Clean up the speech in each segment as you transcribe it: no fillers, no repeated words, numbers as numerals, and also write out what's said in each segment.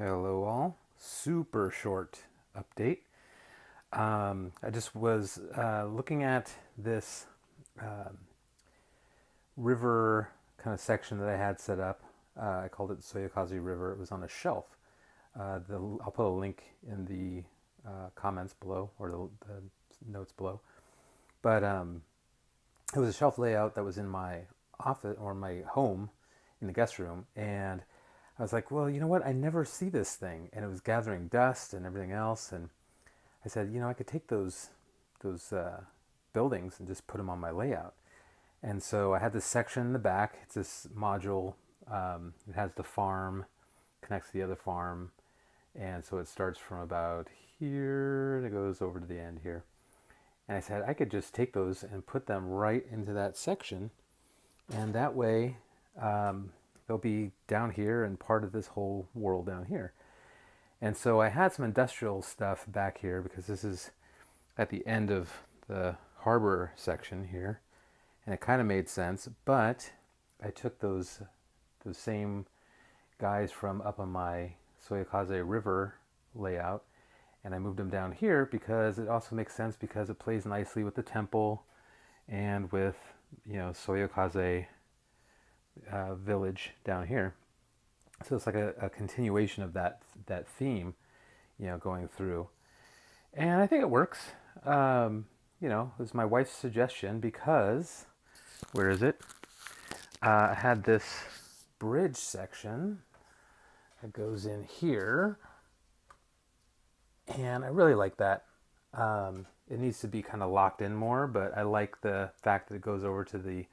Hello all. Super short update. I just was looking at this um river kind of section that I had set up. I called it Soyokaze River. It was on a shelf. I'll put a link in the comments below or the notes below. But it was a shelf layout that was in my office or my home in the guest room. And I was like, well, you know what? I never see this thing. And it was gathering dust and everything else. And I said, I could take those buildings and just put them on my layout. And so I had this section in the back. It's this module. It has the farm, connects to the other farm. And so it starts from about here and it goes over to the end here. And I said, I could just take those and put them right into that section. And that way, they'll be down here and part of this whole world down here. And so I had some industrial stuff back here because this is at the end of the harbor section here. And it kind of made sense, but I took those same guys from up on my Soyokaze River layout and I moved them down here because it also makes sense because it plays nicely with the temple and with, Soyokaze village down here. So it's like a continuation of that theme, going through. And I think it works. It was my wife's suggestion because, where is it? I had this bridge section that goes in here. And I really like that. It needs to be kind of locked in more, but I like the fact that it goes over to the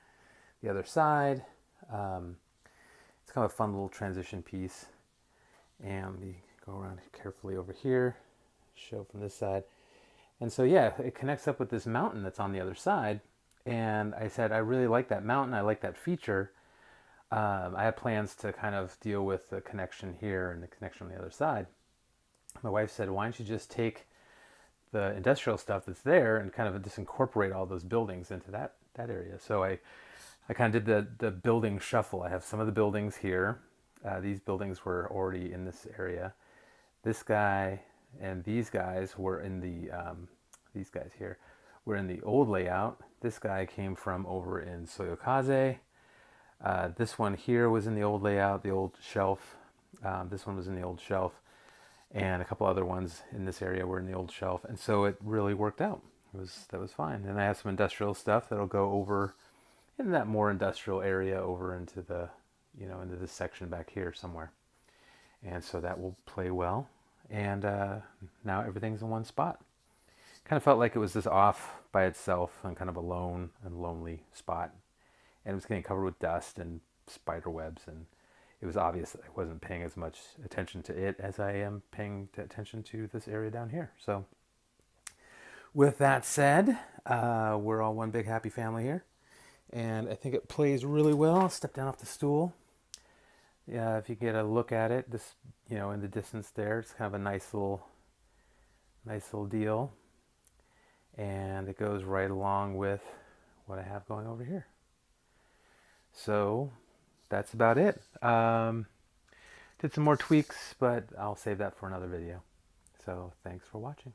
other side. It's kind of a fun little transition piece. And let me go around carefully over here, show from this side. And so, yeah, it connects up with this mountain that's on the other side. And I said, I really like that mountain. I like that feature. I have plans to kind of deal with the connection here and the connection on the other side. My wife said, why don't you just take the industrial stuff that's there and kind of just incorporate all those buildings into that area. So I kind of did the building shuffle. I have some of the buildings here. These buildings were already in this area. This guy and these guys were in these guys here were in the old layout. This guy came from over in Soyokaze. This one here was in the old layout, the old shelf. This one was in the old shelf. And a couple other ones in this area were in the old shelf. And so it really worked out. That was fine. And I have some industrial stuff that'll go over in that more industrial area over into into this section back here somewhere. And so that will play well. And now everything's in one spot. Kind of felt like it was just off by itself and kind of a lone and lonely spot. And it was getting covered with dust and spider webs, and it was obvious that I wasn't paying as much attention to it as I am paying attention to this area down here. So with that said, we're all one big happy family here. And I think it plays really well. I'll step down off the stool. Yeah, if you get a look at it, this, in the distance there, it's kind of a nice little deal. And it goes right along with what I have going over here. So that's about it. Did some more tweaks, but I'll save that for another video. So thanks for watching.